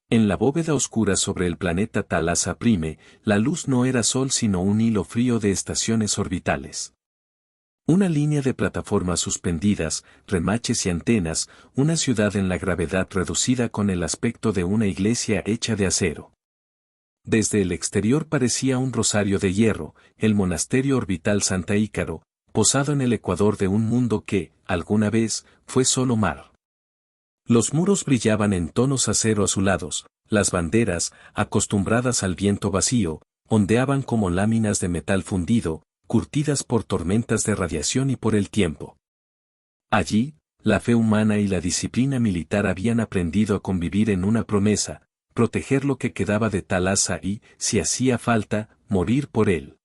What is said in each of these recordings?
En la bóveda oscura sobre el planeta Thalassa Prime, la luz no era sol sino un hilo frío de estaciones orbitales. Una línea de plataformas suspendidas, remaches y antenas, una ciudad en la gravedad reducida con el aspecto de una iglesia hecha de acero. Desde el exterior parecía un rosario de hierro, el monasterio orbital Santa Ícaro, posado en el ecuador de un mundo que, alguna vez, fue solo mar. Los muros brillaban en tonos acero azulados, las banderas, acostumbradas al viento vacío, ondeaban como láminas de metal fundido, curtidas por tormentas de radiación y por el tiempo. Allí, la fe humana y la disciplina militar habían aprendido a convivir en una promesa, proteger lo que quedaba de Thalassa y, si hacía falta, morir por él.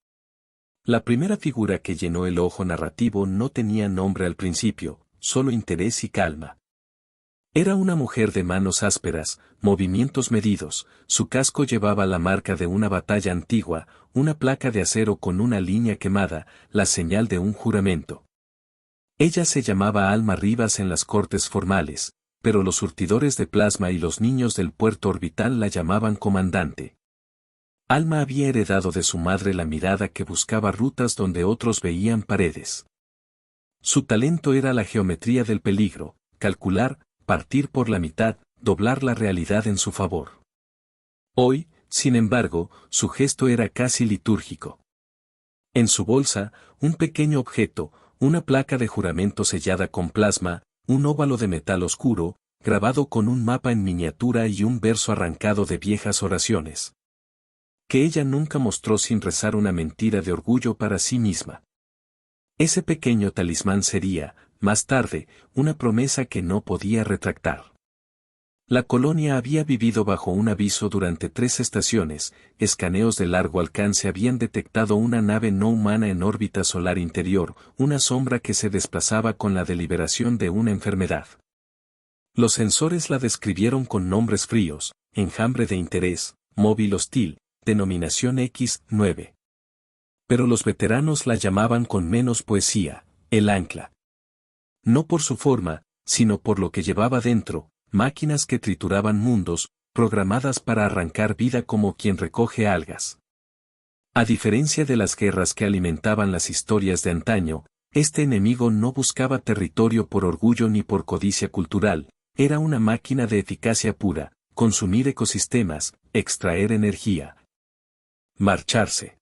La primera figura que llenó el ojo narrativo no tenía nombre al principio, solo interés y calma. Era una mujer de manos ásperas, movimientos medidos, su casco llevaba la marca de una batalla antigua, una placa de acero con una línea quemada, la señal de un juramento. Ella se llamaba Alma Rivas en las cortes formales, pero los surtidores de plasma y los niños del puerto orbital la llamaban comandante. Alma había heredado de su madre la mirada que buscaba rutas donde otros veían paredes. Su talento era la geometría del peligro, calcular, partir por la mitad, doblar la realidad en su favor. Hoy, sin embargo, su gesto era casi litúrgico. En su bolsa, un pequeño objeto, una placa de juramento sellada con plasma, un óvalo de metal oscuro, grabado con un mapa en miniatura y un verso arrancado de viejas oraciones. Que ella nunca mostró sin rezar una mentira de orgullo para sí misma. Ese pequeño talismán sería, más tarde, una promesa que no podía retractar. La colonia había vivido bajo un aviso durante 3 estaciones, escaneos de largo alcance habían detectado una nave no humana en órbita solar interior, una sombra que se desplazaba con la deliberación de una enfermedad. Los sensores la describieron con nombres fríos, enjambre de interés, móvil hostil, denominación X9. Pero los veteranos la llamaban con menos poesía, el ancla. No por su forma, sino por lo que llevaba dentro, máquinas que trituraban mundos, programadas para arrancar vida como quien recoge algas. A diferencia de las guerras que alimentaban las historias de antaño, este enemigo no buscaba territorio por orgullo ni por codicia cultural, era una máquina de eficacia pura, consumir ecosistemas, extraer energía. Marcharse.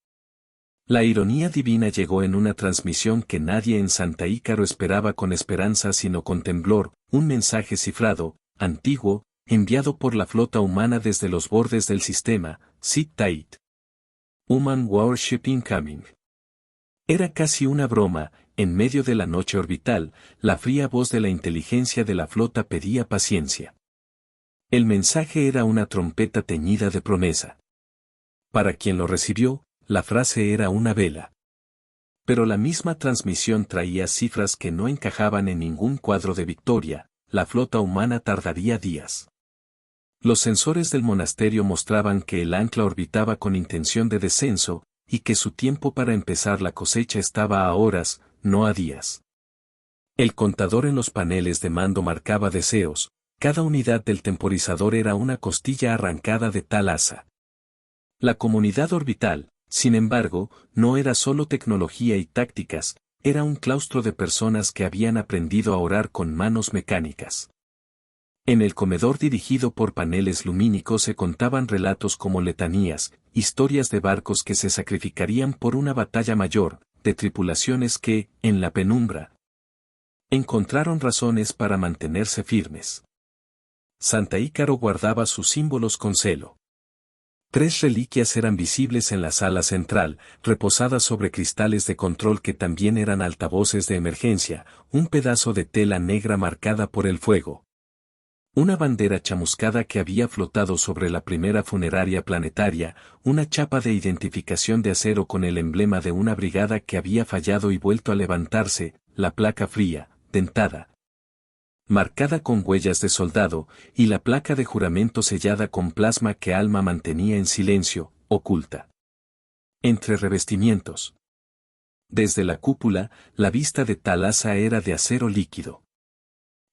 La ironía divina llegó en una transmisión que nadie en Santa Ícaro esperaba con esperanza sino con temblor, un mensaje cifrado, antiguo, enviado por la flota humana desde los bordes del sistema, Sit tight. Human Warship Incoming. Era casi una broma, en medio de la noche orbital, la fría voz de la inteligencia de la flota pedía paciencia. El mensaje era una trompeta teñida de promesa. Para quien lo recibió, la frase era una vela. Pero la misma transmisión traía cifras que no encajaban en ningún cuadro de victoria, la flota humana tardaría días. Los sensores del monasterio mostraban que el ancla orbitaba con intención de descenso, y que su tiempo para empezar la cosecha estaba a horas, no a días. El contador en los paneles de mando marcaba deseos, cada unidad del temporizador era una costilla arrancada de Thalassa. La comunidad orbital, sin embargo, no era solo tecnología y tácticas, era un claustro de personas que habían aprendido a orar con manos mecánicas. En el comedor dirigido por paneles lumínicos se contaban relatos como letanías, historias de barcos que se sacrificarían por una batalla mayor, de tripulaciones que, en la penumbra, encontraron razones para mantenerse firmes. Santa Ícaro guardaba sus símbolos con celo. 3 reliquias eran visibles en la sala central, reposadas sobre cristales de control que también eran altavoces de emergencia, un pedazo de tela negra marcada por el fuego. Una bandera chamuscada que había flotado sobre la primera funeraria planetaria, una chapa de identificación de acero con el emblema de una brigada que había fallado y vuelto a levantarse, la placa fría, dentada, marcada con huellas de soldado, y la placa de juramento sellada con plasma que Alma mantenía en silencio, oculta. Entre revestimientos. Desde la cúpula, la vista de Thalassa era de acero líquido.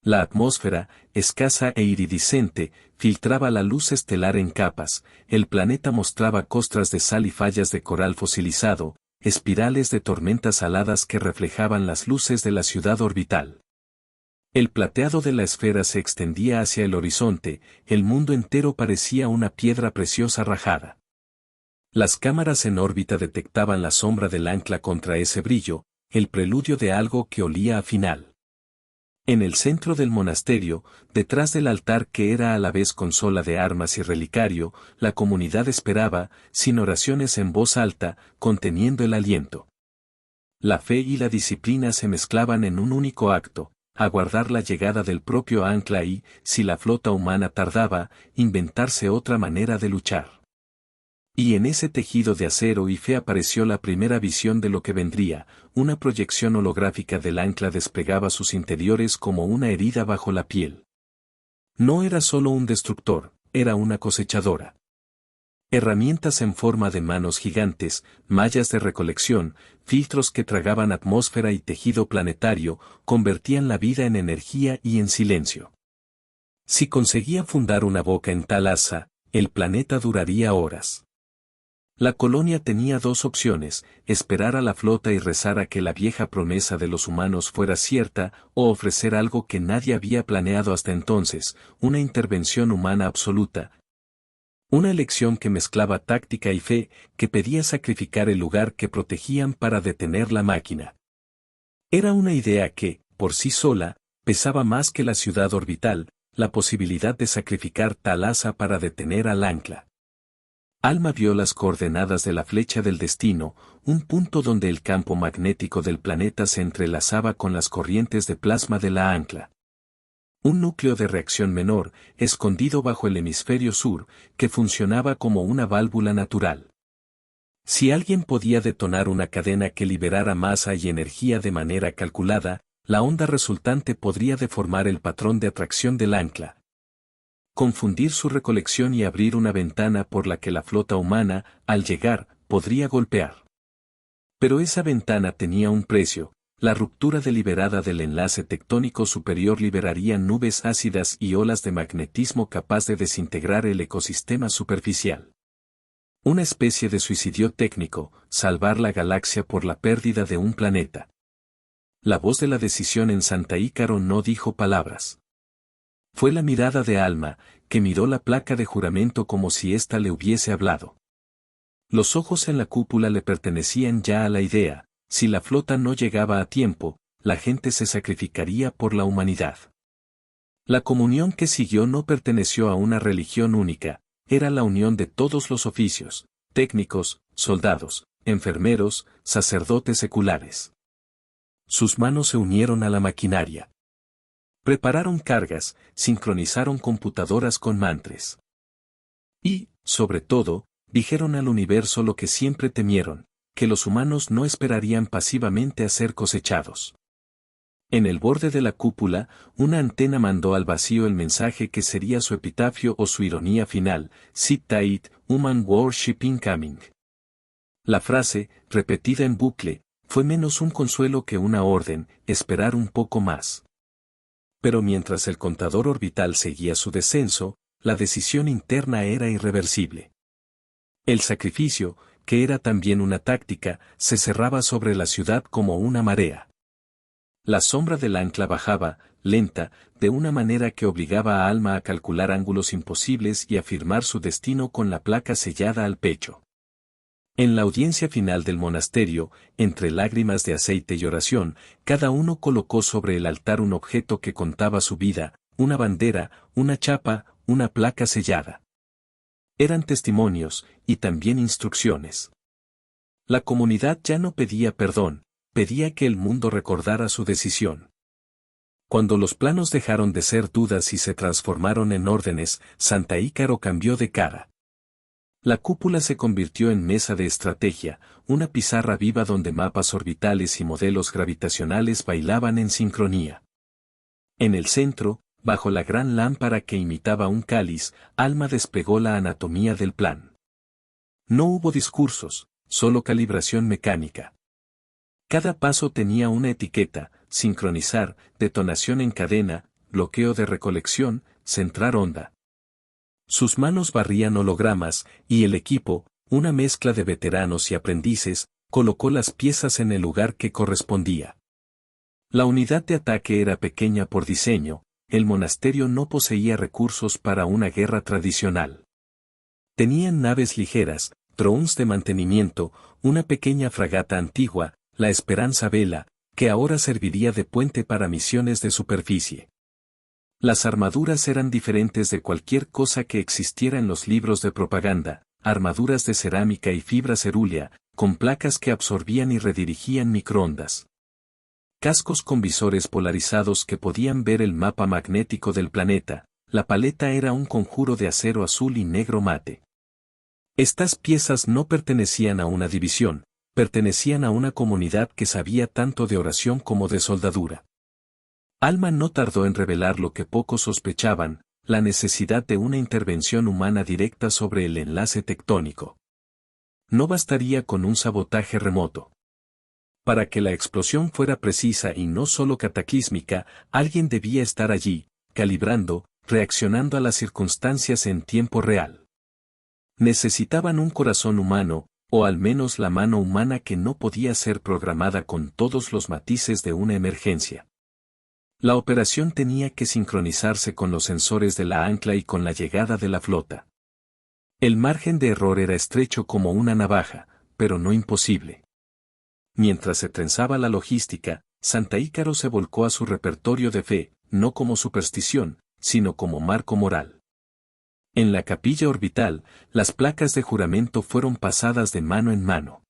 La atmósfera, escasa e iridiscente, filtraba la luz estelar en capas, el planeta mostraba costras de sal y fallas de coral fosilizado, espirales de tormentas aladas que reflejaban las luces de la ciudad orbital. El plateado de la esfera se extendía hacia el horizonte, el mundo entero parecía una piedra preciosa rajada. Las cámaras en órbita detectaban la sombra del ancla contra ese brillo, el preludio de algo que olía a final. En el centro del monasterio, detrás del altar que era a la vez consola de armas y relicario, la comunidad esperaba, sin oraciones en voz alta, conteniendo el aliento. La fe y la disciplina se mezclaban en un único acto, aguardar la llegada del propio ancla y, si la flota humana tardaba, inventarse otra manera de luchar. Y en ese tejido de acero y fe apareció la primera visión de lo que vendría, una proyección holográfica del ancla desplegaba sus interiores como una herida bajo la piel. No era solo un destructor, era una cosechadora. Herramientas en forma de manos gigantes, mallas de recolección, filtros que tragaban atmósfera y tejido planetario, convertían la vida en energía y en silencio. Si conseguía fundar una boca en tal asa, el planeta duraría horas. La colonia tenía dos opciones, esperar a la flota y rezar a que la vieja promesa de los humanos fuera cierta, o ofrecer algo que nadie había planeado hasta entonces, una intervención humana absoluta. Una elección que mezclaba táctica y fe, que pedía sacrificar el lugar que protegían para detener la máquina. Era una idea que, por sí sola, pesaba más que la ciudad orbital, la posibilidad de sacrificar tal asa para detener al ancla. Alma vio las coordenadas de la flecha del destino, un punto donde el campo magnético del planeta se entrelazaba con las corrientes de plasma de la ancla. Un núcleo de reacción menor, escondido bajo el hemisferio sur, que funcionaba como una válvula natural. Si alguien podía detonar una cadena que liberara masa y energía de manera calculada, la onda resultante podría deformar el patrón de atracción del ancla, confundir su recolección y abrir una ventana por la que la flota humana, al llegar, podría golpear. Pero esa ventana tenía un precio, la ruptura deliberada del enlace tectónico superior liberaría nubes ácidas y olas de magnetismo capaz de desintegrar el ecosistema superficial. Una especie de suicidio técnico, salvar la galaxia por la pérdida de un planeta. La voz de la decisión en Santa Ícaro no dijo palabras. Fue la mirada de Alma, que miró la placa de juramento como si ésta le hubiese hablado. Los ojos en la cúpula le pertenecían ya a la idea, si la flota no llegaba a tiempo, la gente se sacrificaría por la humanidad. La comunión que siguió no perteneció a una religión única, era la unión de todos los oficios, técnicos, soldados, enfermeros, sacerdotes seculares. Sus manos se unieron a la maquinaria. Prepararon cargas, sincronizaron computadoras con mantres. Y, sobre todo, dijeron al universo lo que siempre temieron, que los humanos no esperarían pasivamente a ser cosechados. En el borde de la cúpula, una antena mandó al vacío el mensaje que sería su epitafio o su ironía final, Sit tight, human worship incoming. La frase, repetida en bucle, fue menos un consuelo que una orden, esperar un poco más. Pero mientras el contador orbital seguía su descenso, la decisión interna era irreversible. El sacrificio, que era también una táctica, se cerraba sobre la ciudad como una marea. La sombra del ancla bajaba, lenta, de una manera que obligaba a Alma a calcular ángulos imposibles y a firmar su destino con la placa sellada al pecho. En la audiencia final del monasterio, entre lágrimas de aceite y oración, cada uno colocó sobre el altar un objeto que contaba su vida, una bandera, una chapa, una placa sellada. Eran testimonios, y también instrucciones. La comunidad ya no pedía perdón, pedía que el mundo recordara su decisión. Cuando los planos dejaron de ser dudas y se transformaron en órdenes, Santa Ícaro cambió de cara. La cúpula se convirtió en mesa de estrategia, una pizarra viva donde mapas orbitales y modelos gravitacionales bailaban en sincronía. En el centro, bajo la gran lámpara que imitaba un cáliz, Alma desplegó la anatomía del plan. No hubo discursos, solo calibración mecánica. Cada paso tenía una etiqueta, sincronizar, detonación en cadena, bloqueo de recolección, centrar onda. Sus manos barrían hologramas, y el equipo, una mezcla de veteranos y aprendices, colocó las piezas en el lugar que correspondía. La unidad de ataque era pequeña por diseño, el monasterio no poseía recursos para una guerra tradicional. Tenían naves ligeras, drones de mantenimiento, una pequeña fragata antigua, la Esperanza Vela, que ahora serviría de puente para misiones de superficie. Las armaduras eran diferentes de cualquier cosa que existiera en los libros de propaganda, armaduras de cerámica y fibra cerúlea, con placas que absorbían y redirigían microondas. Cascos con visores polarizados que podían ver el mapa magnético del planeta, la paleta era un conjuro de acero azul y negro mate. Estas piezas no pertenecían a una división, pertenecían a una comunidad que sabía tanto de oración como de soldadura. Alma no tardó en revelar lo que pocos sospechaban, la necesidad de una intervención humana directa sobre el enlace tectónico. No bastaría con un sabotaje remoto. Para que la explosión fuera precisa y no solo cataclísmica, alguien debía estar allí, calibrando, reaccionando a las circunstancias en tiempo real. Necesitaban un corazón humano, o al menos la mano humana que no podía ser programada con todos los matices de una emergencia. La operación tenía que sincronizarse con los sensores de la ancla y con la llegada de la flota. El margen de error era estrecho como una navaja, pero no imposible. Mientras se trenzaba la logística, Santa Ícaro se volcó a su repertorio de fe, no como superstición, sino como marco moral. En la capilla orbital, las placas de juramento fueron pasadas de mano en mano.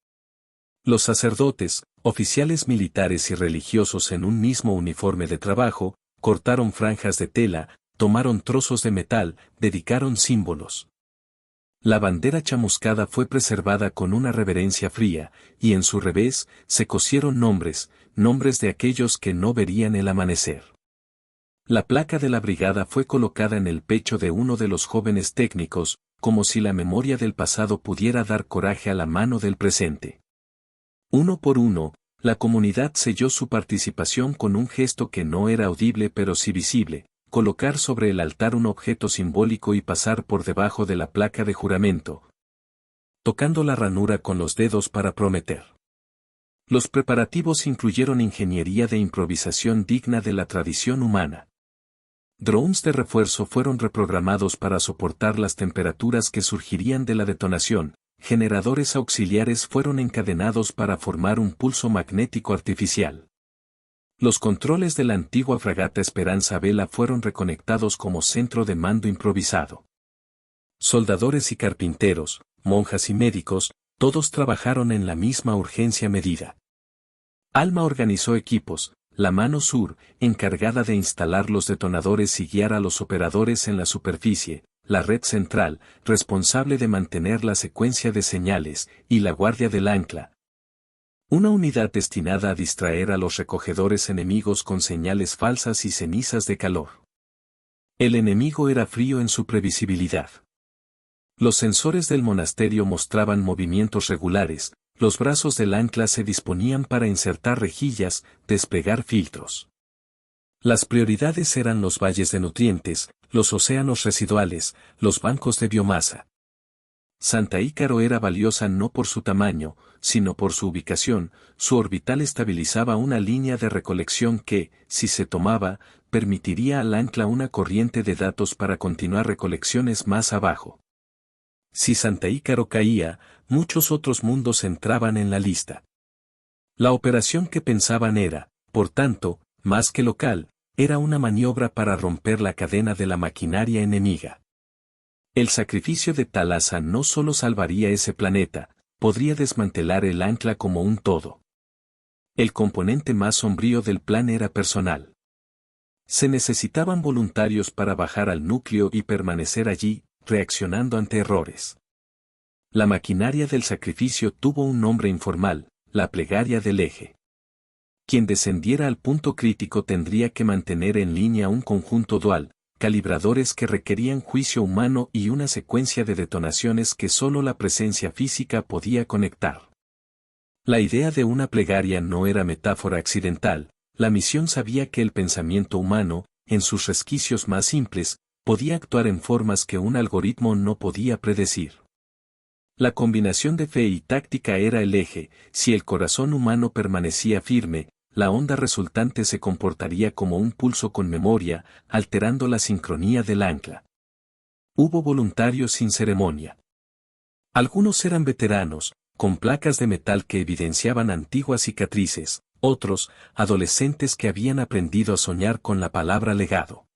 Los sacerdotes, oficiales militares y religiosos en un mismo uniforme de trabajo, cortaron franjas de tela, tomaron trozos de metal, dedicaron símbolos. La bandera chamuscada fue preservada con una reverencia fría, y en su revés, se cosieron nombres de aquellos que no verían el amanecer. La placa de la brigada fue colocada en el pecho de uno de los jóvenes técnicos, como si la memoria del pasado pudiera dar coraje a la mano del presente. Uno por uno, la comunidad selló su participación con un gesto que no era audible pero sí visible, colocar sobre el altar un objeto simbólico y pasar por debajo de la placa de juramento, tocando la ranura con los dedos para prometer. Los preparativos incluyeron ingeniería de improvisación digna de la tradición humana. Drones de refuerzo fueron reprogramados para soportar las temperaturas que surgirían de la detonación. Generadores auxiliares fueron encadenados para formar un pulso magnético artificial. Los controles de la antigua fragata Esperanza Vela fueron reconectados como centro de mando improvisado. Soldadores y carpinteros, monjas y médicos, todos trabajaron en la misma urgencia medida. Alma organizó equipos, la mano sur, encargada de instalar los detonadores y guiar a los operadores en la superficie, la red central, responsable de mantener la secuencia de señales, y la guardia del ancla. Una unidad destinada a distraer a los recogedores enemigos con señales falsas y cenizas de calor. El enemigo era frío en su previsibilidad. Los sensores del monasterio mostraban movimientos regulares, los brazos del ancla se disponían para insertar rejillas, desplegar filtros. Las prioridades eran los valles de nutrientes, los océanos residuales, los bancos de biomasa. Santa Ícaro era valiosa no por su tamaño, sino por su ubicación, su orbital estabilizaba una línea de recolección que, si se tomaba, permitiría al ancla una corriente de datos para continuar recolecciones más abajo. Si Santa Ícaro caía, muchos otros mundos entraban en la lista. La operación que pensaban era, por tanto, más que local, era una maniobra para romper la cadena de la maquinaria enemiga. El sacrificio de Thalassa no solo salvaría ese planeta, podría desmantelar el ancla como un todo. El componente más sombrío del plan era personal. Se necesitaban voluntarios para bajar al núcleo y permanecer allí, reaccionando ante errores. La maquinaria del sacrificio tuvo un nombre informal, la plegaria del eje. Quien descendiera al punto crítico tendría que mantener en línea un conjunto dual, calibradores que requerían juicio humano y una secuencia de detonaciones que solo la presencia física podía conectar. La idea de una plegaria no era metáfora accidental, la misión sabía que el pensamiento humano, en sus resquicios más simples, podía actuar en formas que un algoritmo no podía predecir. La combinación de fe y táctica era el eje. Si el corazón humano permanecía firme, la onda resultante se comportaría como un pulso con memoria, alterando la sincronía del ancla. Hubo voluntarios sin ceremonia. Algunos eran veteranos, con placas de metal que evidenciaban antiguas cicatrices, otros, adolescentes que habían aprendido a soñar con la palabra legado.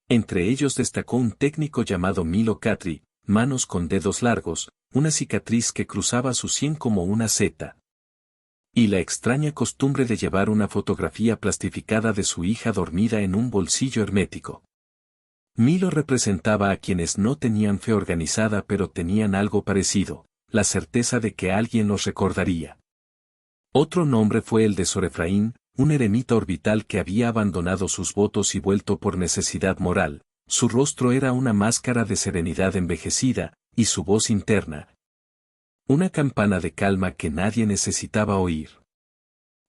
Entre ellos destacó un técnico llamado Milo Catri, manos con dedos largos, una cicatriz que cruzaba su sien como una seta. Y la extraña costumbre de llevar una fotografía plastificada de su hija dormida en un bolsillo hermético. Milo representaba a quienes no tenían fe organizada pero tenían algo parecido, la certeza de que alguien los recordaría. Otro nombre fue el de Sor Efraín, un eremita orbital que había abandonado sus votos y vuelto por necesidad moral. Su rostro era una máscara de serenidad envejecida, y su voz interna, una campana de calma que nadie necesitaba oír.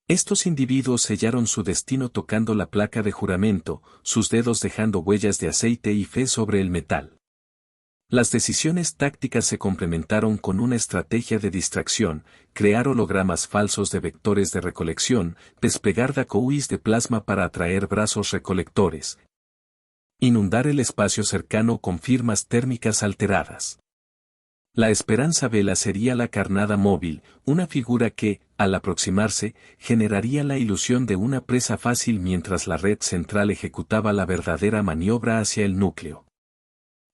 Estos individuos sellaron su destino tocando la placa de juramento, sus dedos dejando huellas de aceite y fe sobre el metal. Las decisiones tácticas se complementaron con una estrategia de distracción, crear hologramas falsos de vectores de recolección, desplegar DACOUIs de plasma para atraer brazos recolectores, inundar el espacio cercano con firmas térmicas alteradas. La Esperanza Vela sería la carnada móvil, una figura que, al aproximarse, generaría la ilusión de una presa fácil mientras la red central ejecutaba la verdadera maniobra hacia el núcleo.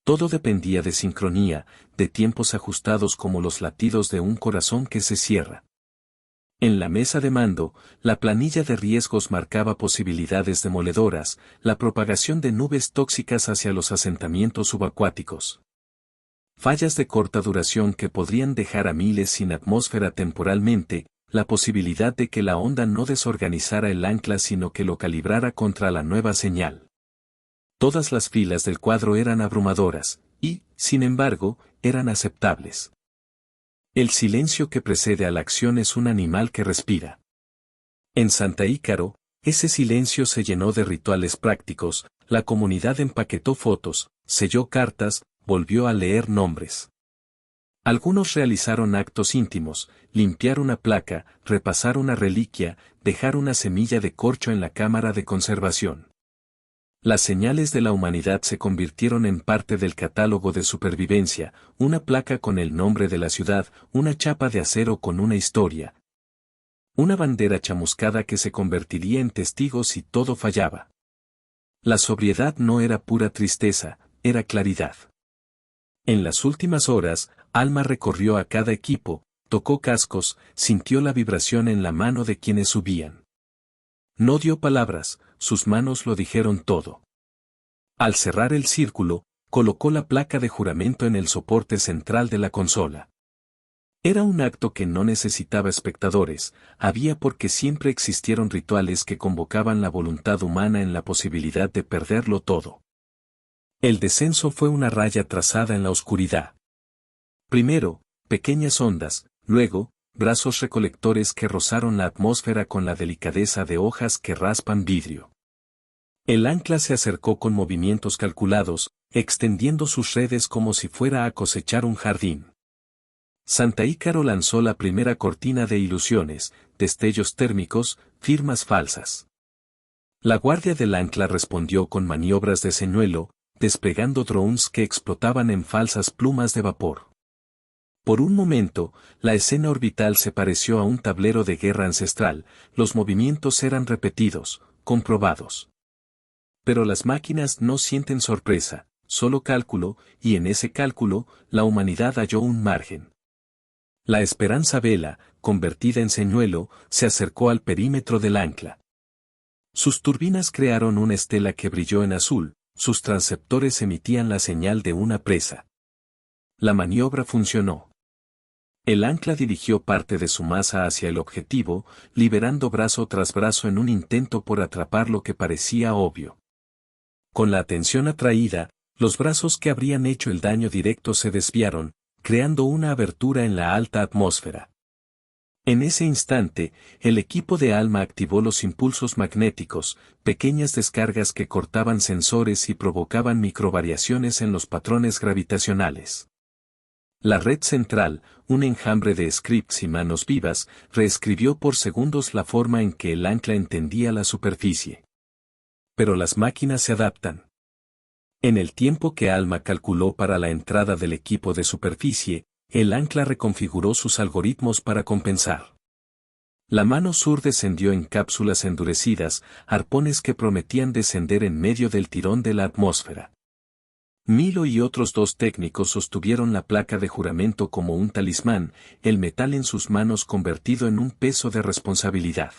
Todo dependía de sincronía, de tiempos ajustados como los latidos de un corazón que se cierra. En la mesa de mando, la planilla de riesgos marcaba posibilidades demoledoras, la propagación de nubes tóxicas hacia los asentamientos subacuáticos. Fallas de corta duración que podrían dejar a miles sin atmósfera temporalmente, la posibilidad de que la onda no desorganizara el ancla sino que lo calibrara contra la nueva señal. Todas las filas del cuadro eran abrumadoras, y, sin embargo, eran aceptables. El silencio que precede a la acción es un animal que respira. En Santa Ícaro, ese silencio se llenó de rituales prácticos, la comunidad empaquetó fotos, selló cartas, volvió a leer nombres. Algunos realizaron actos íntimos, limpiar una placa, repasar una reliquia, dejar una semilla de corcho en la cámara de conservación. Las señales de la humanidad se convirtieron en parte del catálogo de supervivencia, una placa con el nombre de la ciudad, una chapa de acero con una historia. Una bandera chamuscada que se convertiría en testigos si todo fallaba. La sobriedad no era pura tristeza, era claridad. En las últimas horas, Alma recorrió a cada equipo, tocó cascos, sintió la vibración en la mano de quienes subían. No dio palabras, sus manos lo dijeron todo. Al cerrar el círculo, colocó la placa de juramento en el soporte central de la consola. Era un acto que no necesitaba espectadores, había porque siempre existieron rituales que convocaban la voluntad humana en la posibilidad de perderlo todo. El descenso fue una raya trazada en la oscuridad. Primero, pequeñas ondas, luego, brazos recolectores que rozaron la atmósfera con la delicadeza de hojas que raspan vidrio. El ancla se acercó con movimientos calculados, extendiendo sus redes como si fuera a cosechar un jardín. Santa Ícaro lanzó la primera cortina de ilusiones, destellos térmicos, firmas falsas. La guardia del ancla respondió con maniobras de señuelo, desplegando drones que explotaban en falsas plumas de vapor. Por un momento, la escena orbital se pareció a un tablero de guerra ancestral, los movimientos eran repetidos, comprobados. Pero las máquinas no sienten sorpresa, solo cálculo, y en ese cálculo, la humanidad halló un margen. La Esperanza Vela, convertida en señuelo, se acercó al perímetro del ancla. Sus turbinas crearon una estela que brilló en azul, sus transceptores emitían la señal de una presa. La maniobra funcionó. El ancla dirigió parte de su masa hacia el objetivo, liberando brazo tras brazo en un intento por atrapar lo que parecía obvio. Con la atención atraída, los brazos que habrían hecho el daño directo se desviaron, creando una abertura en la alta atmósfera. En ese instante, el equipo de Alma activó los impulsos magnéticos, pequeñas descargas que cortaban sensores y provocaban microvariaciones en los patrones gravitacionales. La red central, un enjambre de scripts y manos vivas, reescribió por segundos la forma en que el ancla entendía la superficie. Pero las máquinas se adaptan. En el tiempo que Alma calculó para la entrada del equipo de superficie, el ancla reconfiguró sus algoritmos para compensar. La mano sur descendió en cápsulas endurecidas, arpones que prometían descender en medio del tirón de la atmósfera. Milo y otros 2 técnicos sostuvieron la placa de juramento como un talismán, el metal en sus manos convertido en un peso de responsabilidad.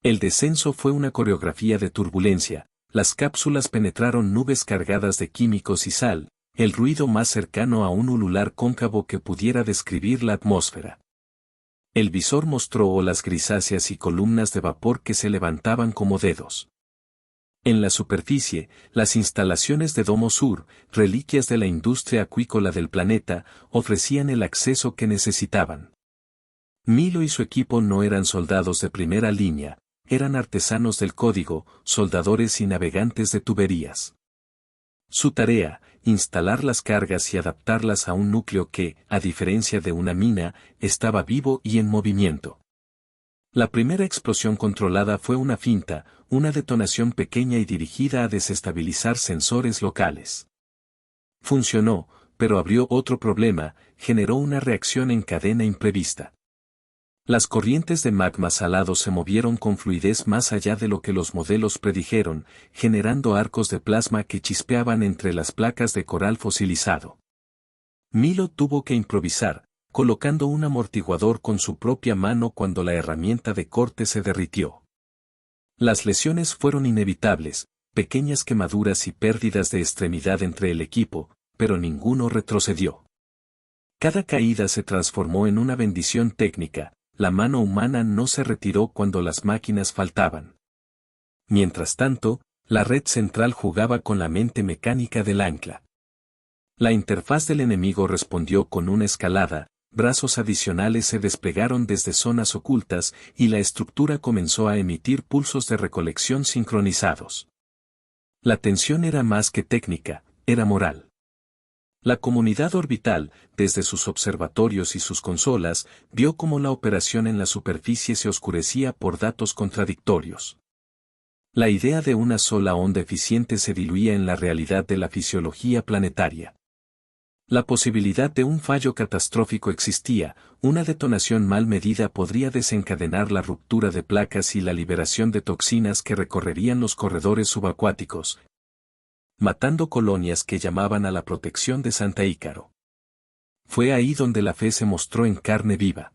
El descenso fue una coreografía de turbulencia, las cápsulas penetraron nubes cargadas de químicos y sal, el ruido más cercano a un ulular cóncavo que pudiera describir la atmósfera. El visor mostró olas grisáceas y columnas de vapor que se levantaban como dedos. En la superficie, las instalaciones de Domo Sur, reliquias de la industria acuícola del planeta, ofrecían el acceso que necesitaban. Milo y su equipo no eran soldados de primera línea, eran artesanos del código, soldadores y navegantes de tuberías. Su tarea, instalar las cargas y adaptarlas a un núcleo que, a diferencia de una mina, estaba vivo y en movimiento. La primera explosión controlada fue una finta, una detonación pequeña y dirigida a desestabilizar sensores locales. Funcionó, pero abrió otro problema, generó una reacción en cadena imprevista. Las corrientes de magma salado se movieron con fluidez más allá de lo que los modelos predijeron, generando arcos de plasma que chispeaban entre las placas de coral fosilizado. Milo tuvo que improvisar, colocando un amortiguador con su propia mano cuando la herramienta de corte se derritió. Las lesiones fueron inevitables, pequeñas quemaduras y pérdidas de extremidad entre el equipo, pero ninguno retrocedió. Cada caída se transformó en una bendición técnica. La mano humana no se retiró cuando las máquinas faltaban. Mientras tanto, la red central jugaba con la mente mecánica del ancla. La interfaz del enemigo respondió con una escalada, brazos adicionales se desplegaron desde zonas ocultas y la estructura comenzó a emitir pulsos de recolección sincronizados. La tensión era más que técnica, era moral. La comunidad orbital, desde sus observatorios y sus consolas, vio cómo la operación en la superficie se oscurecía por datos contradictorios. La idea de una sola onda eficiente se diluía en la realidad de la fisiología planetaria. La posibilidad de un fallo catastrófico existía, una detonación mal medida podría desencadenar la ruptura de placas y la liberación de toxinas que recorrerían los corredores subacuáticos, matando colonias que llamaban a la protección de Santa Ícaro. Fue ahí donde la fe se mostró en carne viva.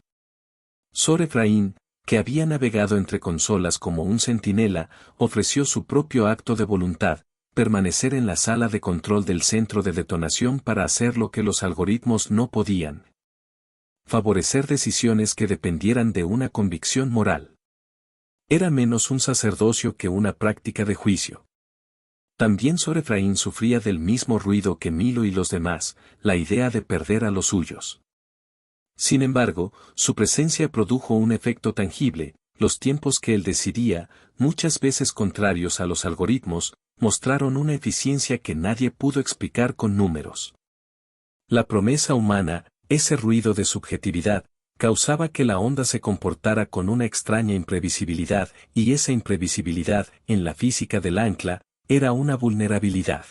Sor Efraín, que había navegado entre consolas como un centinela, ofreció su propio acto de voluntad, permanecer en la sala de control del centro de detonación para hacer lo que los algoritmos no podían. Favorecer decisiones que dependieran de una convicción moral. Era menos un sacerdocio que una práctica de juicio. También Sor Efraín sufría del mismo ruido que Milo y los demás, la idea de perder a los suyos. Sin embargo, su presencia produjo un efecto tangible, los tiempos que él decidía, muchas veces contrarios a los algoritmos, mostraron una eficiencia que nadie pudo explicar con números. La promesa humana, ese ruido de subjetividad, causaba que la onda se comportara con una extraña imprevisibilidad, y esa imprevisibilidad, en la física del ancla, era una vulnerabilidad.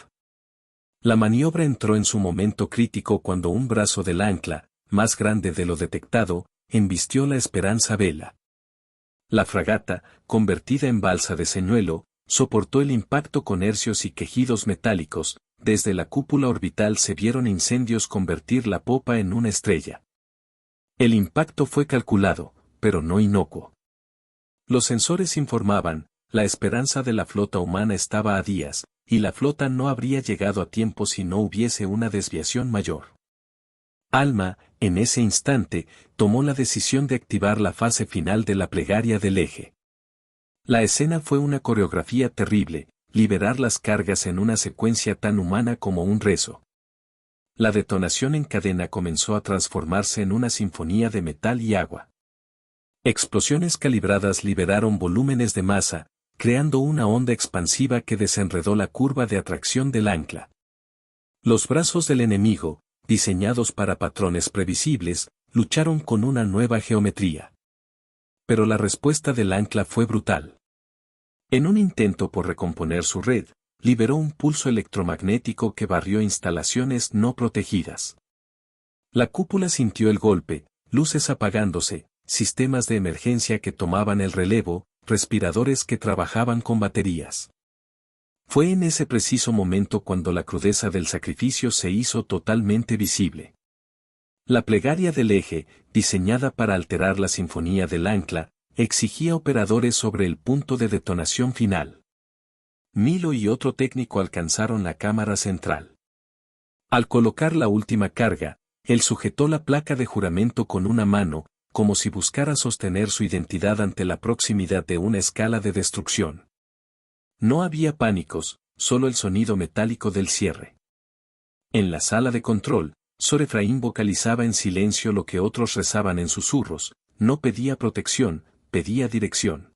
La maniobra entró en su momento crítico cuando un brazo del ancla, más grande de lo detectado, embistió la Esperanza Vela. La fragata, convertida en balsa de señuelo, soportó el impacto con hercios y quejidos metálicos, desde la cúpula orbital se vieron incendios convertir la popa en una estrella. El impacto fue calculado, pero no inocuo. Los sensores informaban, la esperanza de la flota humana estaba a días, y la flota no habría llegado a tiempo si no hubiese una desviación mayor. Alma, en ese instante, tomó la decisión de activar la fase final de la plegaria del eje. La escena fue una coreografía terrible, liberar las cargas en una secuencia tan humana como un rezo. La detonación en cadena comenzó a transformarse en una sinfonía de metal y agua. Explosiones calibradas liberaron volúmenes de masa, creando una onda expansiva que desenredó la curva de atracción del ancla. Los brazos del enemigo, diseñados para patrones previsibles, lucharon con una nueva geometría. Pero la respuesta del ancla fue brutal. En un intento por recomponer su red, liberó un pulso electromagnético que barrió instalaciones no protegidas. La cúpula sintió el golpe, luces apagándose, sistemas de emergencia que tomaban el relevo, respiradores que trabajaban con baterías. Fue en ese preciso momento cuando la crudeza del sacrificio se hizo totalmente visible. La plegaria del eje, diseñada para alterar la sinfonía del ancla, exigía operadores sobre el punto de detonación final. Milo y otro técnico alcanzaron la cámara central. Al colocar la última carga, él sujetó la placa de juramento con una mano, como si buscara sostener su identidad ante la proximidad de una escala de destrucción. No había pánicos, solo el sonido metálico del cierre. En la sala de control, Sor Efraín vocalizaba en silencio lo que otros rezaban en susurros, no pedía protección, pedía dirección.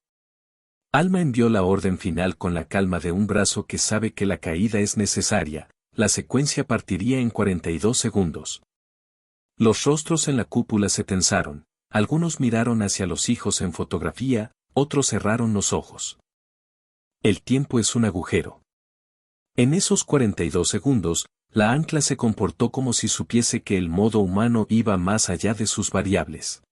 Alma envió la orden final con la calma de un brazo que sabe que la caída es necesaria, la secuencia partiría en 42 segundos. Los rostros en la cúpula se tensaron, algunos miraron hacia los hijos en fotografía, otros cerraron los ojos. El tiempo es un agujero. En esos 42 segundos, la ancla se comportó como si supiese que el modo humano iba más allá de sus variables.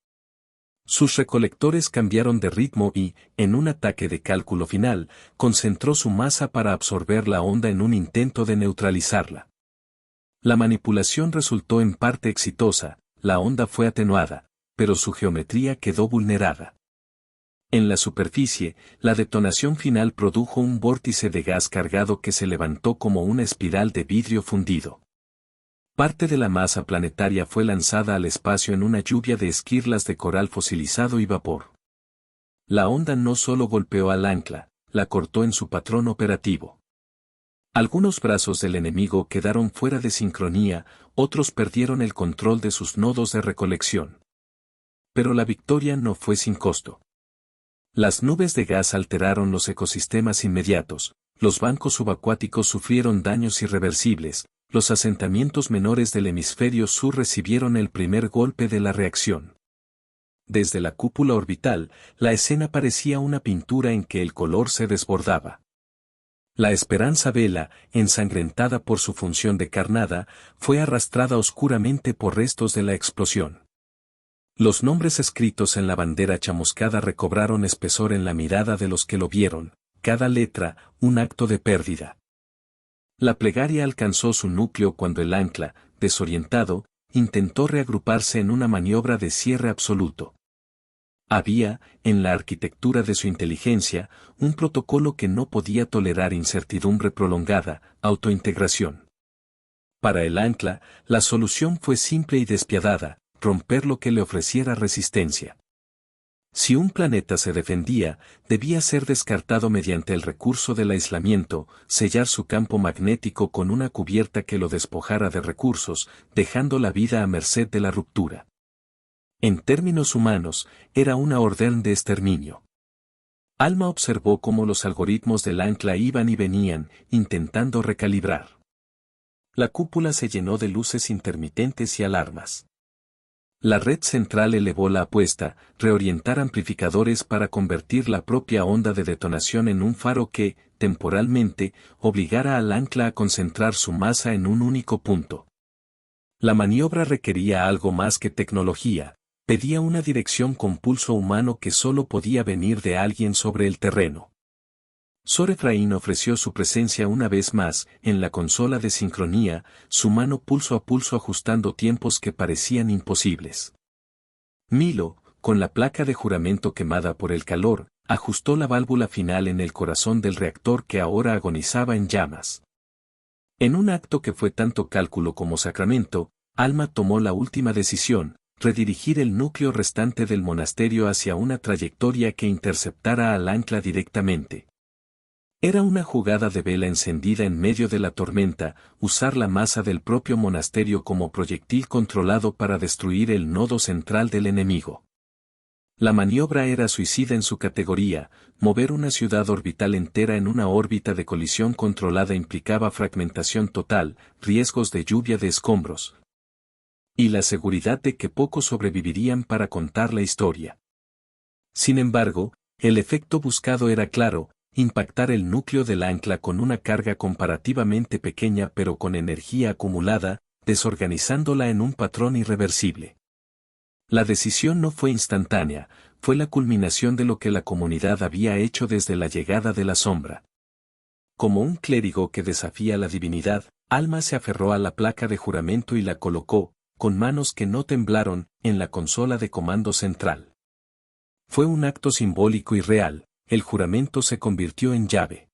Sus recolectores cambiaron de ritmo y, en un ataque de cálculo final, concentró su masa para absorber la onda en un intento de neutralizarla. La manipulación resultó en parte exitosa, la onda fue atenuada, pero su geometría quedó vulnerada. En la superficie, la detonación final produjo un vórtice de gas cargado que se levantó como una espiral de vidrio fundido. Parte de la masa planetaria fue lanzada al espacio en una lluvia de esquirlas de coral fosilizado y vapor. La onda no solo golpeó al ancla, la cortó en su patrón operativo. Algunos brazos del enemigo quedaron fuera de sincronía, otros perdieron el control de sus nodos de recolección. Pero la victoria no fue sin costo. Las nubes de gas alteraron los ecosistemas inmediatos, los bancos subacuáticos sufrieron daños irreversibles, los asentamientos menores del hemisferio sur recibieron el primer golpe de la reacción. Desde la cúpula orbital, la escena parecía una pintura en que el color se desbordaba. La Esperanza Vela, ensangrentada por su función de carnada, fue arrastrada oscuramente por restos de la explosión. Los nombres escritos en la bandera chamuscada recobraron espesor en la mirada de los que lo vieron, cada letra, un acto de pérdida. La plegaria alcanzó su núcleo cuando el ancla, desorientado, intentó reagruparse en una maniobra de cierre absoluto. Había, en la arquitectura de su inteligencia, un protocolo que no podía tolerar incertidumbre prolongada, autointegración. Para el ancla, la solución fue simple y despiadada, romper lo que le ofreciera resistencia. Si un planeta se defendía, debía ser descartado mediante el recurso del aislamiento, sellar su campo magnético con una cubierta que lo despojara de recursos, dejando la vida a merced de la ruptura. En términos humanos, era una orden de exterminio. Alma observó cómo los algoritmos del ancla iban y venían, intentando recalibrar. La cúpula se llenó de luces intermitentes y alarmas. La red central elevó la apuesta, reorientar amplificadores para convertir la propia onda de detonación en un faro que, temporalmente, obligara al ancla a concentrar su masa en un único punto. La maniobra requería algo más que tecnología, pedía una dirección con pulso humano que solo podía venir de alguien sobre el terreno. Sor Efraín ofreció su presencia una vez más, en la consola de sincronía, su mano pulso a pulso ajustando tiempos que parecían imposibles. Milo, con la placa de juramento quemada por el calor, ajustó la válvula final en el corazón del reactor que ahora agonizaba en llamas. En un acto que fue tanto cálculo como sacramento, Alma tomó la última decisión, redirigir el núcleo restante del monasterio hacia una trayectoria que interceptara al ancla directamente. Era una jugada de vela encendida en medio de la tormenta, usar la masa del propio monasterio como proyectil controlado para destruir el nodo central del enemigo. La maniobra era suicida en su categoría. Mover una ciudad orbital entera en una órbita de colisión controlada implicaba fragmentación total, riesgos de lluvia de escombros, y la seguridad de que pocos sobrevivirían para contar la historia. Sin embargo, el efecto buscado era claro: impactar el núcleo del ancla con una carga comparativamente pequeña pero con energía acumulada, desorganizándola en un patrón irreversible. La decisión no fue instantánea, fue la culminación de lo que la comunidad había hecho desde la llegada de la sombra. Como un clérigo que desafía la divinidad, Alma se aferró a la placa de juramento y la colocó, con manos que no temblaron, en la consola de comando central. Fue un acto simbólico y real. El juramento se convirtió en llave.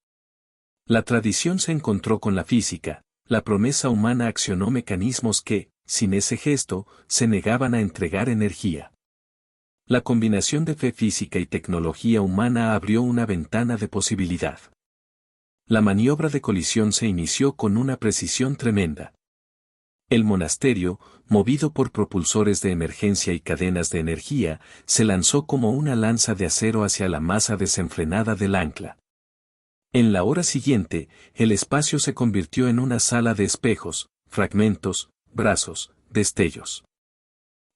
La tradición se encontró con la física, la promesa humana accionó mecanismos que, sin ese gesto, se negaban a entregar energía. La combinación de fe física y tecnología humana abrió una ventana de posibilidad. La maniobra de colisión se inició con una precisión tremenda. El monasterio, movido por propulsores de emergencia y cadenas de energía, se lanzó como una lanza de acero hacia la masa desenfrenada del ancla. En la hora siguiente, el espacio se convirtió en una sala de espejos, fragmentos, brazos, destellos.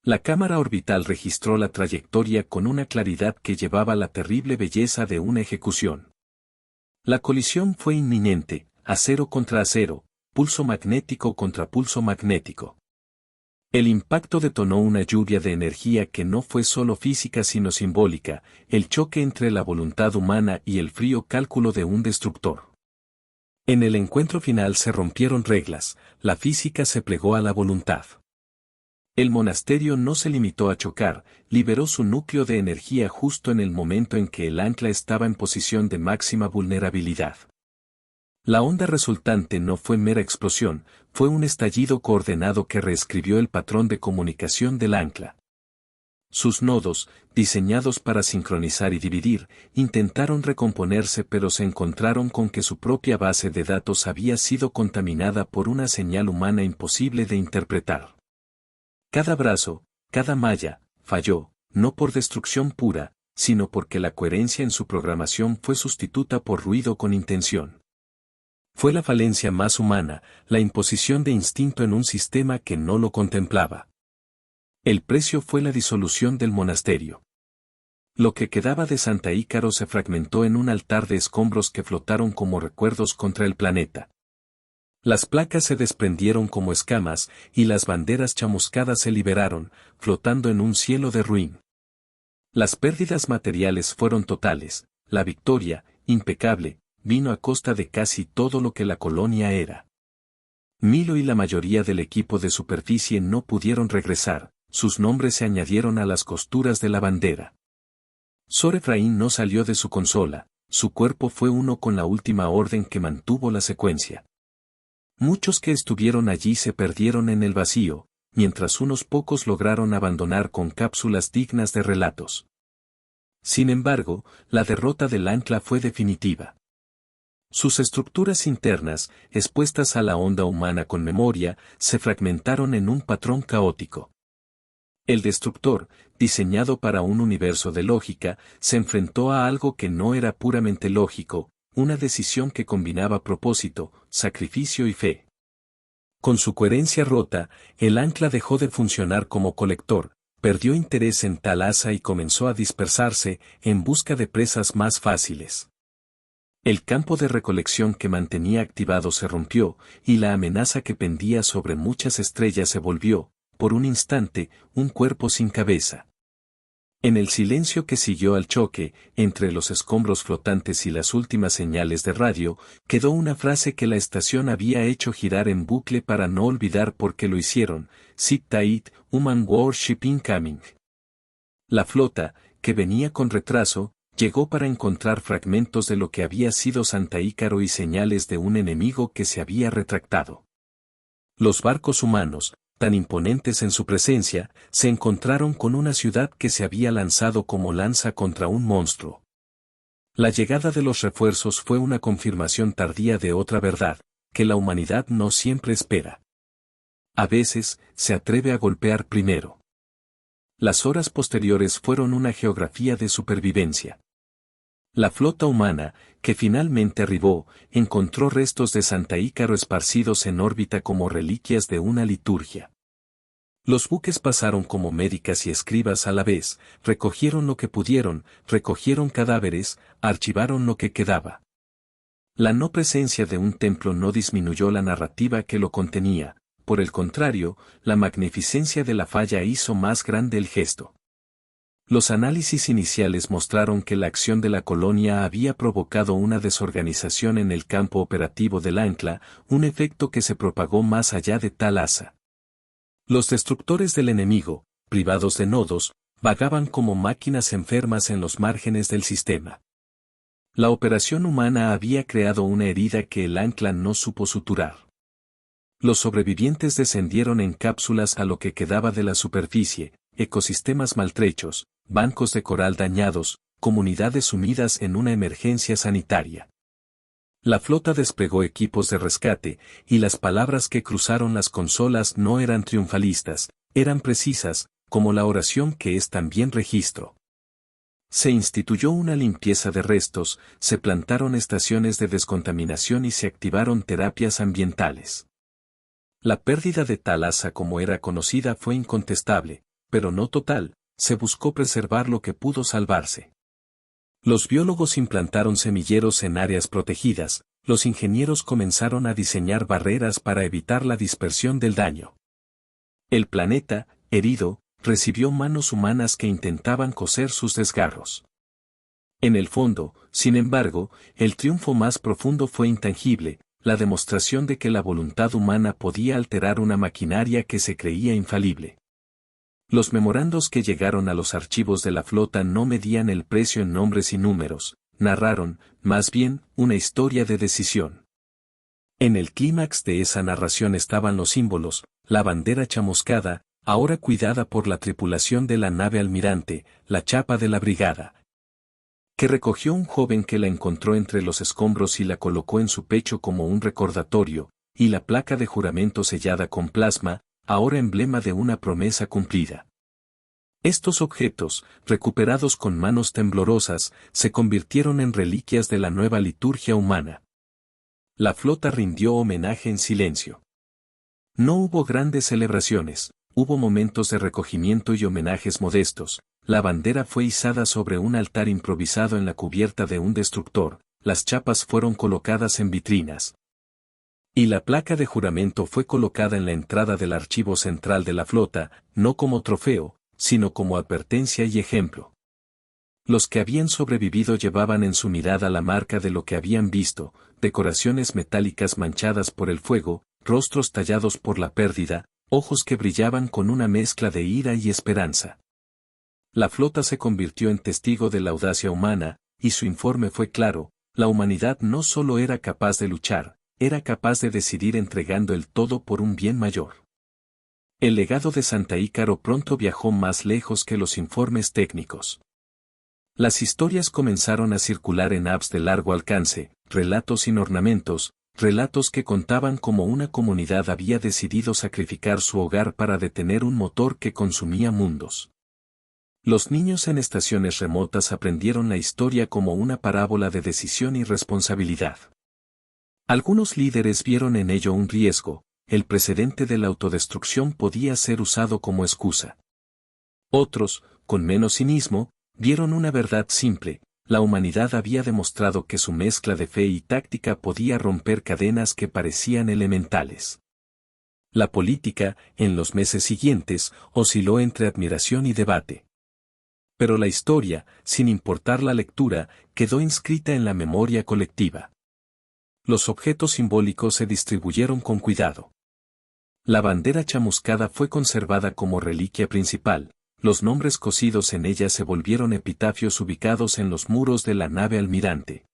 La cámara orbital registró la trayectoria con una claridad que llevaba la terrible belleza de una ejecución. La colisión fue inminente, acero contra acero, pulso magnético contra pulso magnético. El impacto detonó una lluvia de energía que no fue solo física sino simbólica, el choque entre la voluntad humana y el frío cálculo de un destructor. En el encuentro final se rompieron reglas, la física se plegó a la voluntad. El monasterio no se limitó a chocar, liberó su núcleo de energía justo en el momento en que el ancla estaba en posición de máxima vulnerabilidad. La onda resultante no fue mera explosión, fue un estallido coordenado que reescribió el patrón de comunicación del ancla. Sus nodos, diseñados para sincronizar y dividir, intentaron recomponerse pero se encontraron con que su propia base de datos había sido contaminada por una señal humana imposible de interpretar. Cada brazo, cada malla, falló, no por destrucción pura, sino porque la coherencia en su programación fue sustituta por ruido con intención. Fue la falencia más humana, la imposición de instinto en un sistema que no lo contemplaba. El precio fue la disolución del monasterio. Lo que quedaba de Santa Ícaro se fragmentó en un altar de escombros que flotaron como recuerdos contra el planeta. Las placas se desprendieron como escamas, y las banderas chamuscadas se liberaron, flotando en un cielo de ruin. Las pérdidas materiales fueron totales, la victoria, impecable, vino a costa de casi todo lo que la colonia era. Milo y la mayoría del equipo de superficie no pudieron regresar, sus nombres se añadieron a las costuras de la bandera. Sor Efraín no salió de su consola, su cuerpo fue uno con la última orden que mantuvo la secuencia. Muchos que estuvieron allí se perdieron en el vacío, mientras unos pocos lograron abandonar con cápsulas dignas de relatos. Sin embargo, la derrota del ancla fue definitiva. Sus estructuras internas, expuestas a la onda humana con memoria, se fragmentaron en un patrón caótico. El destructor, diseñado para un universo de lógica, se enfrentó a algo que no era puramente lógico, una decisión que combinaba propósito, sacrificio y fe. Con su coherencia rota, el ancla dejó de funcionar como colector, perdió interés en tal asa y comenzó a dispersarse, en busca de presas más fáciles. El campo de recolección que mantenía activado se rompió, y la amenaza que pendía sobre muchas estrellas se volvió, por un instante, un cuerpo sin cabeza. En el silencio que siguió al choque, entre los escombros flotantes y las últimas señales de radio, quedó una frase que la estación había hecho girar en bucle para no olvidar por qué lo hicieron: "Sit tight, human warship incoming". La flota, que venía con retraso, llegó para encontrar fragmentos de lo que había sido Santa Ícaro y señales de un enemigo que se había retractado. Los barcos humanos, tan imponentes en su presencia, se encontraron con una ciudad que se había lanzado como lanza contra un monstruo. La llegada de los refuerzos fue una confirmación tardía de otra verdad, que la humanidad no siempre espera. A veces, se atreve a golpear primero. Las horas posteriores fueron una geografía de supervivencia. La flota humana, que finalmente arribó, encontró restos de Santa Ícaro esparcidos en órbita como reliquias de una liturgia. Los buques pasaron como médicas y escribas a la vez, recogieron lo que pudieron, recogieron cadáveres, archivaron lo que quedaba. La no presencia de un templo no disminuyó la narrativa que lo contenía, por el contrario, la magnificencia de la falla hizo más grande el gesto. Los análisis iniciales mostraron que la acción de la colonia había provocado una desorganización en el campo operativo del ancla, un efecto que se propagó más allá de tal asa. Los destructores del enemigo, privados de nodos, vagaban como máquinas enfermas en los márgenes del sistema. La operación humana había creado una herida que el ancla no supo suturar. Los sobrevivientes descendieron en cápsulas a lo que quedaba de la superficie, ecosistemas maltrechos, bancos de coral dañados, comunidades sumidas en una emergencia sanitaria. La flota desplegó equipos de rescate, y las palabras que cruzaron las consolas no eran triunfalistas, eran precisas, como la oración que es también registro. Se instituyó una limpieza de restos, se plantaron estaciones de descontaminación y se activaron terapias ambientales. La pérdida de tal asa como era conocida fue incontestable, pero no total, se buscó preservar lo que pudo salvarse. Los biólogos implantaron semilleros en áreas protegidas, los ingenieros comenzaron a diseñar barreras para evitar la dispersión del daño. El planeta, herido, recibió manos humanas que intentaban coser sus desgarros. En el fondo, sin embargo, el triunfo más profundo fue intangible, la demostración de que la voluntad humana podía alterar una maquinaria que se creía infalible. Los memorandos que llegaron a los archivos de la flota no medían el precio en nombres y números, narraron, más bien, una historia de decisión. En el clímax de esa narración estaban los símbolos, la bandera chamuscada, ahora cuidada por la tripulación de la nave almirante, la chapa de la brigada, que recogió un joven que la encontró entre los escombros y la colocó en su pecho como un recordatorio, y la placa de juramento sellada con plasma, ahora emblema de una promesa cumplida. Estos objetos, recuperados con manos temblorosas, se convirtieron en reliquias de la nueva liturgia humana. La flota rindió homenaje en silencio. No hubo grandes celebraciones, hubo momentos de recogimiento y homenajes modestos. La bandera fue izada sobre un altar improvisado en la cubierta de un destructor, las chapas fueron colocadas en vitrinas. Y la placa de juramento fue colocada en la entrada del archivo central de la flota, no como trofeo, sino como advertencia y ejemplo. Los que habían sobrevivido llevaban en su mirada la marca de lo que habían visto, decoraciones metálicas manchadas por el fuego, rostros tallados por la pérdida, ojos que brillaban con una mezcla de ira y esperanza. La flota se convirtió en testigo de la audacia humana, y su informe fue claro, la humanidad no solo era capaz de luchar, era capaz de decidir entregando el todo por un bien mayor. El legado de Santa Ícaro pronto viajó más lejos que los informes técnicos. Las historias comenzaron a circular en apps de largo alcance, relatos sin ornamentos, relatos que contaban cómo una comunidad había decidido sacrificar su hogar para detener un motor que consumía mundos. Los niños en estaciones remotas aprendieron la historia como una parábola de decisión y responsabilidad. Algunos líderes vieron en ello un riesgo, el precedente de la autodestrucción podía ser usado como excusa. Otros, con menos cinismo, vieron una verdad simple, la humanidad había demostrado que su mezcla de fe y táctica podía romper cadenas que parecían elementales. La política, en los meses siguientes, osciló entre admiración y debate. Pero la historia, sin importar la lectura, quedó inscrita en la memoria colectiva. Los objetos simbólicos se distribuyeron con cuidado. La bandera chamuscada fue conservada como reliquia principal, los nombres cosidos en ella se volvieron epitafios ubicados en los muros de la nave almirante.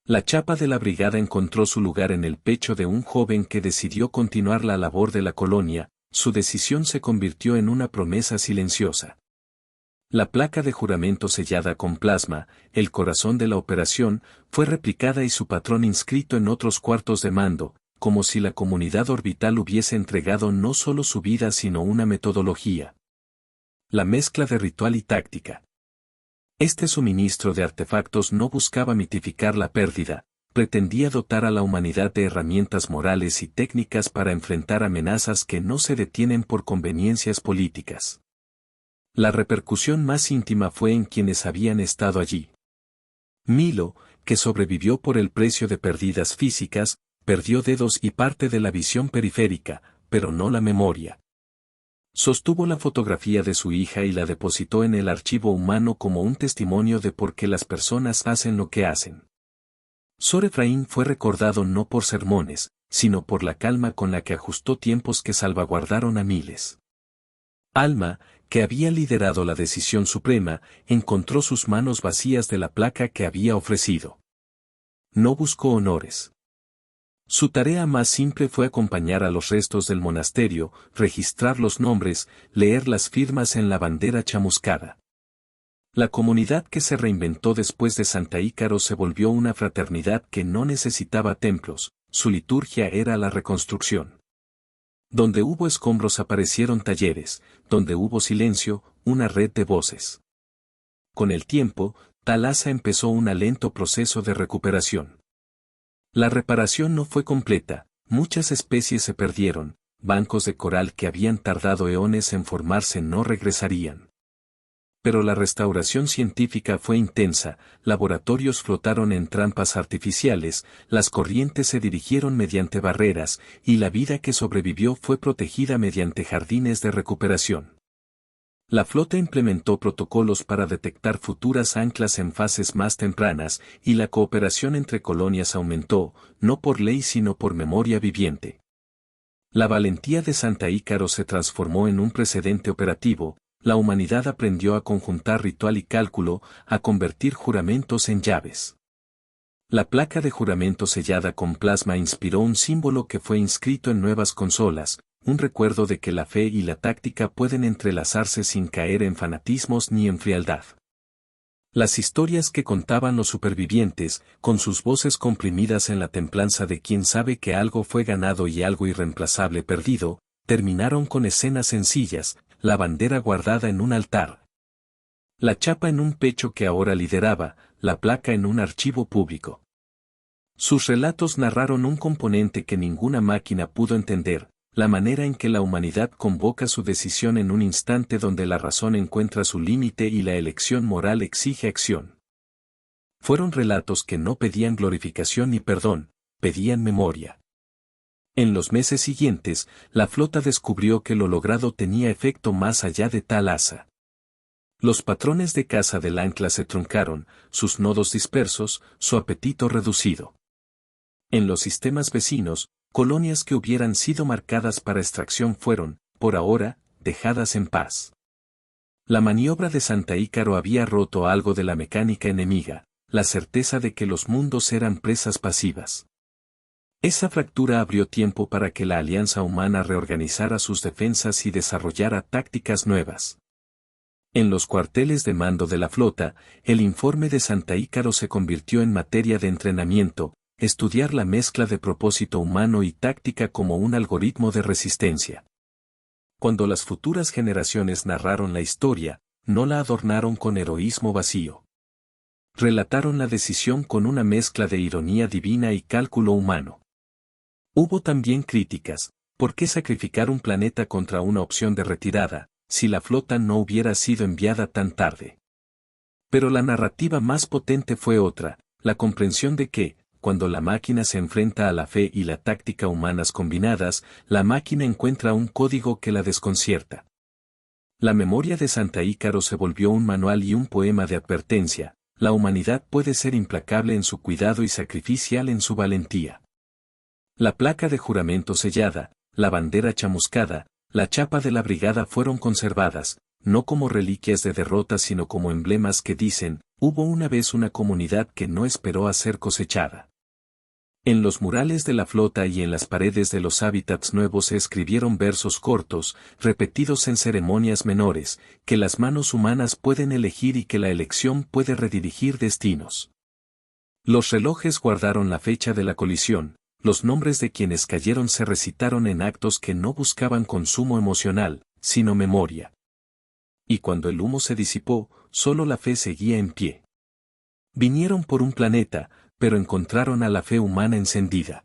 La chapa de la brigada encontró su lugar en el pecho de un joven que decidió continuar la labor de la colonia, su decisión se convirtió en una promesa silenciosa. La placa de juramento sellada con plasma, el corazón de la operación, fue replicada y su patrón inscrito en otros cuartos de mando, como si la comunidad orbital hubiese entregado no solo su vida sino una metodología. La mezcla de ritual y táctica. Este suministro de artefactos no buscaba mitificar la pérdida, pretendía dotar a la humanidad de herramientas morales y técnicas para enfrentar amenazas que no se detienen por conveniencias políticas. La repercusión más íntima fue en quienes habían estado allí. Milo, que sobrevivió por el precio de pérdidas físicas, perdió dedos y parte de la visión periférica, pero no la memoria. Sostuvo la fotografía de su hija y la depositó en el archivo humano como un testimonio de por qué las personas hacen lo que hacen. Sor Efraín fue recordado no por sermones, sino por la calma con la que ajustó tiempos que salvaguardaron a miles. Alma, que había liderado la decisión suprema, encontró sus manos vacías de la placa que había ofrecido. No buscó honores. Su tarea más simple fue acompañar a los restos del monasterio, registrar los nombres, leer las firmas en la bandera chamuscada. La comunidad que se reinventó después de Santa Ícaro se volvió una fraternidad que no necesitaba templos, su liturgia era la reconstrucción. Donde hubo escombros aparecieron talleres, donde hubo silencio, una red de voces. Con el tiempo, Thalassa empezó un lento proceso de recuperación. La reparación no fue completa, muchas especies se perdieron, bancos de coral que habían tardado eones en formarse no regresarían. Pero la restauración científica fue intensa, laboratorios flotaron en trampas artificiales, las corrientes se dirigieron mediante barreras, y la vida que sobrevivió fue protegida mediante jardines de recuperación. La flota implementó protocolos para detectar futuras anclas en fases más tempranas, y la cooperación entre colonias aumentó, no por ley sino por memoria viviente. La valentía de Santa Ícaro se transformó en un precedente operativo, la humanidad aprendió a conjuntar ritual y cálculo, a convertir juramentos en llaves. La placa de juramento sellada con plasma inspiró un símbolo que fue inscrito en nuevas consolas, un recuerdo de que la fe y la táctica pueden entrelazarse sin caer en fanatismos ni en frialdad. Las historias que contaban los supervivientes, con sus voces comprimidas en la templanza de quien sabe que algo fue ganado y algo irreemplazable perdido, terminaron con escenas sencillas, la bandera guardada en un altar, la chapa en un pecho que ahora lideraba, la placa en un archivo público. Sus relatos narraron un componente que ninguna máquina pudo entender, la manera en que la humanidad convoca su decisión en un instante donde la razón encuentra su límite y la elección moral exige acción. Fueron relatos que no pedían glorificación ni perdón, pedían memoria. En los meses siguientes, la flota descubrió que lo logrado tenía efecto más allá de Thalassa. Los patrones de caza del ancla se truncaron, sus nodos dispersos, su apetito reducido. En los sistemas vecinos, colonias que hubieran sido marcadas para extracción fueron, por ahora, dejadas en paz. La maniobra de Santa Ícaro había roto algo de la mecánica enemiga, la certeza de que los mundos eran presas pasivas. Esa fractura abrió tiempo para que la alianza humana reorganizara sus defensas y desarrollara tácticas nuevas. En los cuarteles de mando de la flota, el informe de Santa Ícaro se convirtió en materia de entrenamiento, estudiar la mezcla de propósito humano y táctica como un algoritmo de resistencia. Cuando las futuras generaciones narraron la historia, no la adornaron con heroísmo vacío. Relataron la decisión con una mezcla de ironía divina y cálculo humano. Hubo también críticas, ¿por qué sacrificar un planeta contra una opción de retirada, si la flota no hubiera sido enviada tan tarde? Pero la narrativa más potente fue otra, la comprensión de que, cuando la máquina se enfrenta a la fe y la táctica humanas combinadas, la máquina encuentra un código que la desconcierta. La memoria de Santa Ícaro se volvió un manual y un poema de advertencia, la humanidad puede ser implacable en su cuidado y sacrificial en su valentía. La placa de juramento sellada, la bandera chamuscada, la chapa de la brigada fueron conservadas, no como reliquias de derrota sino como emblemas que dicen, hubo una vez una comunidad que no esperó a ser cosechada. En los murales de la flota y en las paredes de los hábitats nuevos se escribieron versos cortos, repetidos en ceremonias menores, que las manos humanas pueden elegir y que la elección puede redirigir destinos. Los relojes guardaron la fecha de la colisión, los nombres de quienes cayeron se recitaron en actos que no buscaban consumo emocional, sino memoria. Y cuando el humo se disipó, solo la fe seguía en pie. Vinieron por un planeta, pero encontraron a la fe humana encendida.